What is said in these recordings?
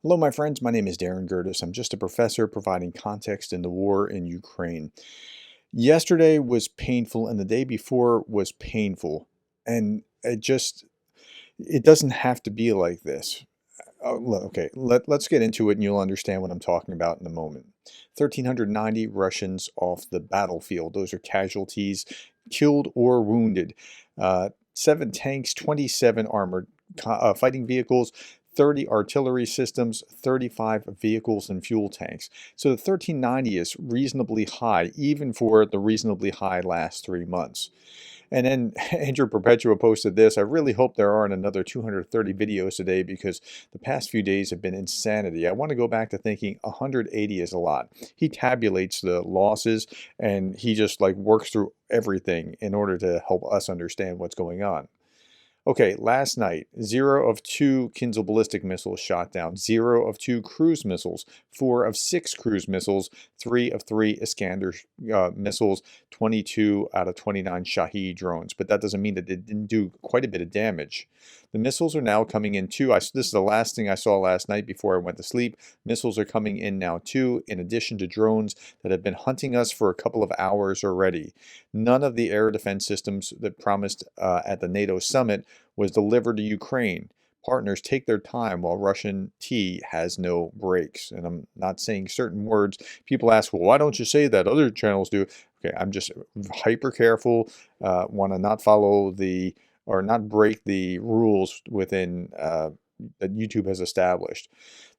Hello, my friends. My name is Gerdes. I'm just a professor providing context in the war in Ukraine. Yesterday was painful, and the day before was painful. And it doesn't have to be like this. Okay, let's get into it, and you'll understand what I'm talking about in a moment. 1,390 Russians off the battlefield. Those are casualties, killed or wounded. 7 tanks, 27 armored fighting vehicles, 30 artillery systems, 35 vehicles and fuel tanks. So the 1390 is reasonably high, even for the reasonably high last 3 months. And then Andrew Perpetua posted this. I really hope there aren't another 230 videos today because the past few days have been insanity. I want to go back to thinking 180 is a lot. He tabulates the losses and he just like works through everything in order to help us understand what's going on. Okay, last night, 0 of 2 Kinzhal ballistic missiles shot down, 0 of 2 cruise missiles, 4 of 6 cruise missiles, 3 of 3 Iskander missiles, 22 out of 29 Shahed drones. But that doesn't mean that they didn't do quite a bit of damage. The missiles are now coming in too. This is the last thing I saw last night before I went to sleep. Missiles are coming in now too, in addition to drones that have been hunting us for a couple of hours already. None of the air defense systems that promised at the NATO summit was delivered to Ukraine. Partners take their time while Russian tea has no breaks. And I'm not saying certain words. People ask, well, why don't you say that? Other channels do. Okay, I'm just hyper careful, want to not follow or not break the rules within that YouTube has established.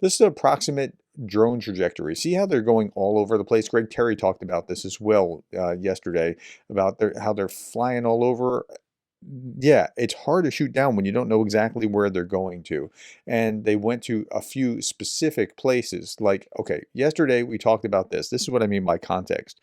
This is an approximate drone trajectory. See how they're going all over the place? Greg Terry talked about this as well yesterday, about how they're flying all over. Yeah, it's hard to shoot down when you don't know exactly where they're going to. And they went to a few specific places. Like, okay, yesterday we talked about this. This is what I mean by context.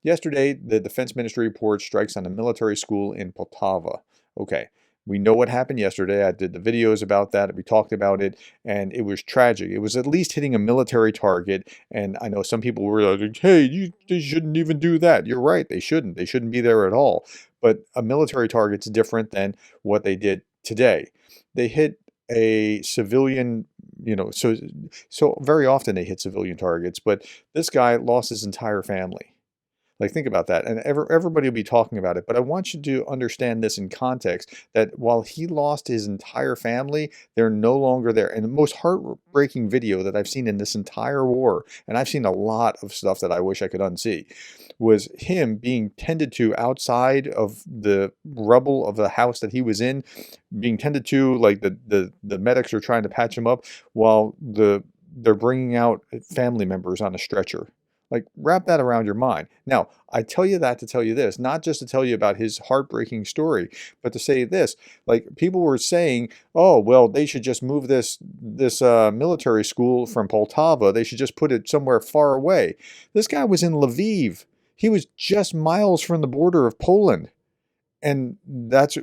Yesterday, the Defense Ministry reports strikes on a military school in Poltava. Okay, we know what happened yesterday. I did the videos about that. We talked about it, and it was tragic. It was at least hitting a military target, and I know some people were like, hey, they shouldn't even do that. You're right, they shouldn't. They shouldn't be there at all. But a military target's different than what they did today. They hit a civilian, so very often they hit civilian targets, but this guy lost his entire family. Like, think about that. And everybody will be talking about it. But I want you to understand this in context, that while he lost his entire family, they're no longer there. And the most heartbreaking video that I've seen in this entire war, and I've seen a lot of stuff that I wish I could unsee, was him being tended to outside of the rubble of the house that he was in, being tended to, like the medics are trying to patch him up while they're bringing out family members on a stretcher. Like, wrap that around your mind. Now, I tell you that to tell you this, not just to tell you about his heartbreaking story, but to say this. Like, people were saying, oh, well, they should just move this military school from Poltava. They should just put it somewhere far away. This guy was in Lviv. He was just miles from the border of Poland. And that's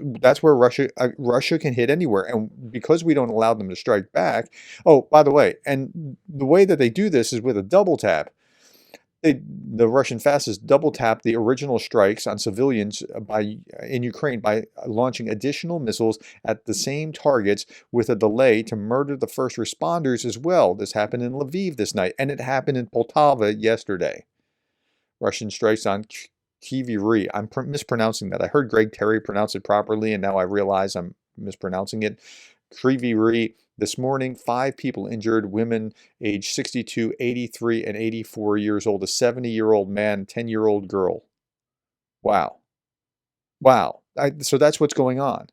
where Russia can hit anywhere. And because we don't allow them to strike back. Oh, by the way, and the way that they do this is with a double tap. The Russian fascists double tapped the original strikes on civilians in Ukraine by launching additional missiles at the same targets with a delay to murder the first responders as well. This happened in Lviv this night, and it happened in Poltava yesterday. Russian strikes on Kryvyi Rih. I'm mispronouncing that. I heard Greg Terry pronounce it properly, and now I realize I'm mispronouncing it. Kryvyi Rih. This morning, 5 people injured, women aged 62, 83, and 84 years old, a 70-year-old man, 10-year-old girl. Wow. Wow. So that's what's going on.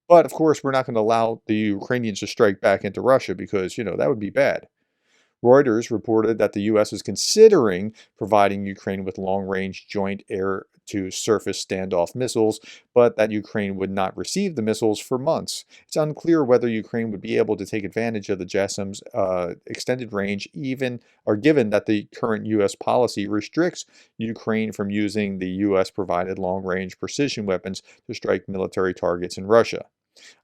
But, of course, we're not going to allow the Ukrainians to strike back into Russia because, that would be bad. Reuters reported that the U.S. is considering providing Ukraine with long-range joint air-to-surface standoff missiles, but that Ukraine would not receive the missiles for months. It's unclear whether Ukraine would be able to take advantage of the JASSMs' extended range, given that the current U.S. policy restricts Ukraine from using the U.S.-provided long-range precision weapons to strike military targets in Russia.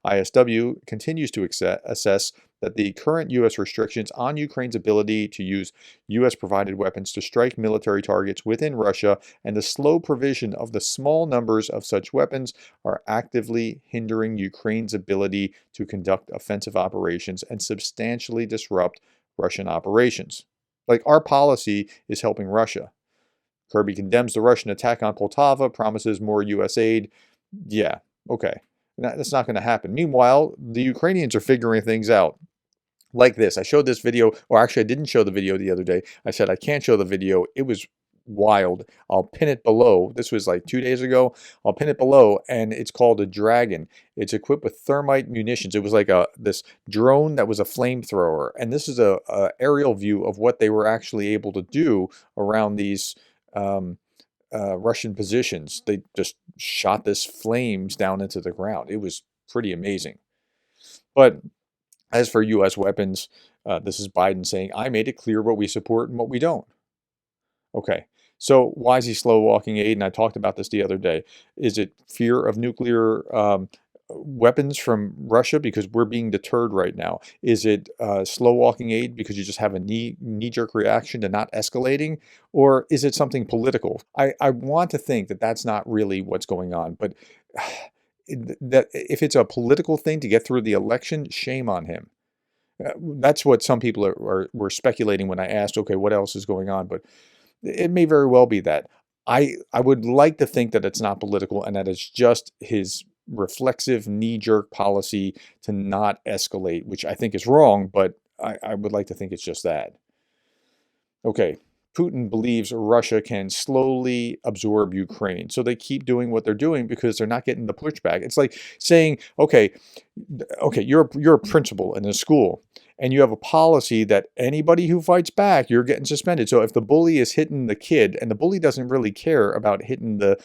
ISW continues to assess that the current U.S. restrictions on Ukraine's ability to use U.S.-provided weapons to strike military targets within Russia and the slow provision of the small numbers of such weapons are actively hindering Ukraine's ability to conduct offensive operations and substantially disrupt Russian operations. Like, our policy is helping Russia. Kirby condemns the Russian attack on Poltava, promises more U.S. aid. Yeah, okay. That's not going to happen. Meanwhile, the Ukrainians are figuring things out. Like this. I showed this video, or actually I didn't show the video the other day. I said I can't show the video. It was wild. I'll pin it below. This was like 2 days ago. I'll pin it below, and it's called a Dragon. It's equipped with thermite munitions. It was like this drone that was a flamethrower, and this is a aerial view of what they were actually able to do around these Russian positions. They just shot this flames down into the ground. It was pretty amazing. But as for U.S. weapons, this is Biden saying, I made it clear what we support and what we don't. Okay, so why is he slow walking aid? And I talked about this the other day. Is it fear of nuclear weapons from Russia because we're being deterred right now? Is it slow walking aid because you just have a knee-jerk reaction to not escalating? Or is it something political? I want to think that that's not really what's going on, but that if it's a political thing to get through the election, shame on him. That's what some people were speculating when I asked, okay, what else is going on? But it may very well be that. I would like to think that it's not political and that it's just his reflexive knee-jerk policy to not escalate, which I think is wrong, but I would like to think it's just that. Okay. Putin believes Russia can slowly absorb Ukraine. So they keep doing what they're doing because they're not getting the pushback. It's like saying, okay, you're a principal in a school and you have a policy that anybody who fights back, you're getting suspended. So if the bully is hitting the kid, and the bully doesn't really care about hitting the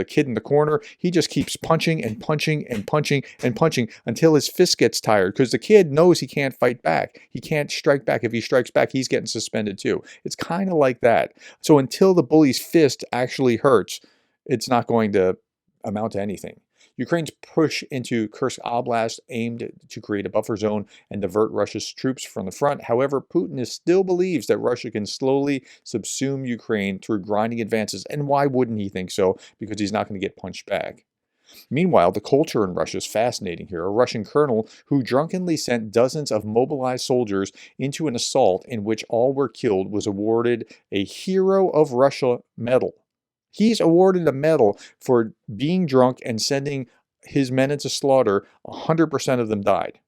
kid in the corner, he just keeps punching and punching and punching and punching until his fist gets tired, because the kid knows he can't fight back. He can't strike back. If he strikes back, he's getting suspended too. It's kind of like that. So until the bully's fist actually hurts, it's not going to amount to anything. Ukraine's push into Kursk Oblast aimed to create a buffer zone and divert Russia's troops from the front. However, Putin still believes that Russia can slowly subsume Ukraine through grinding advances. And why wouldn't he think so? Because he's not going to get punched back. Meanwhile, the culture in Russia is fascinating here. A Russian colonel who drunkenly sent dozens of mobilized soldiers into an assault in which all were killed was awarded a Hero of Russia medal. He's awarded a medal for being drunk and sending his men into slaughter. 100% of them died.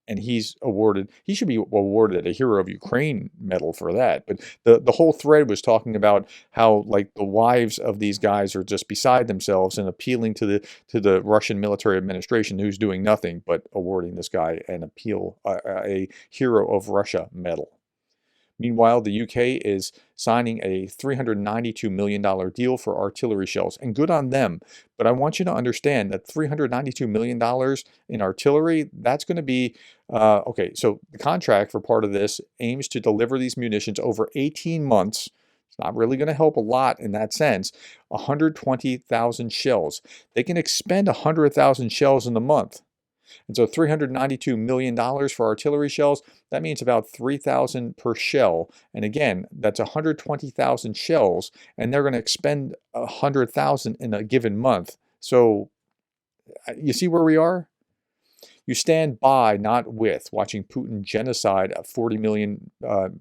And he should be awarded a Hero of Ukraine medal for that. But the whole thread was talking about how, like, the wives of these guys are just beside themselves and appealing to the Russian military administration, who's doing nothing but awarding this guy a Hero of Russia medal. Meanwhile, the UK is signing a $392 million deal for artillery shells, and good on them. But I want you to understand that $392 million in artillery, that's going to be, okay, so the contract for part of this aims to deliver these munitions over 18 months. It's not really going to help a lot in that sense. 120,000 shells. They can expend 100,000 shells in a month. And so $392 million for artillery shells, that means about 3,000 per shell. And again, that's 120,000 shells, and they're going to expend 100,000 in a given month. So you see where we are? You stand by, not with, watching Putin genocide a 40 million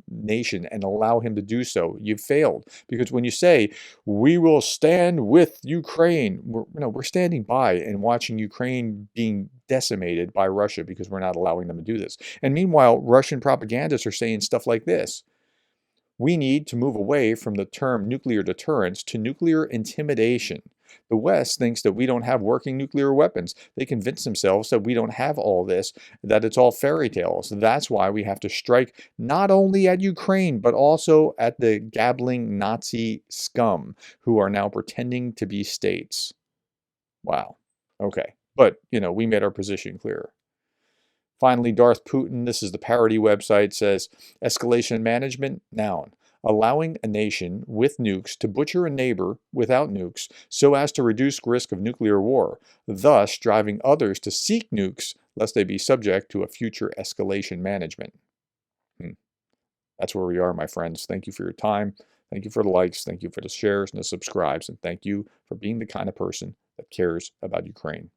nation and allow him to do so. You've failed. Because when you say, we will stand with Ukraine, we're standing by and watching Ukraine being decimated by Russia because we're not allowing them to do this. And meanwhile, Russian propagandists are saying stuff like this. We need to move away from the term nuclear deterrence to nuclear intimidation. The West thinks that we don't have working nuclear weapons. They convince themselves that we don't have all this, that it's all fairy tales. That's why we have to strike not only at Ukraine, but also at the gabbling Nazi scum who are now pretending to be states. Wow. Okay. But, we made our position clearer. Finally, Darth Putin, this is the parody website, says, escalation management, noun. Allowing a nation with nukes to butcher a neighbor without nukes so as to reduce risk of nuclear war, thus driving others to seek nukes lest they be subject to a future escalation management. That's where we are, my friends. Thank you for your time. Thank you for the likes. Thank you for the shares and the subscribes. And thank you for being the kind of person that cares about Ukraine.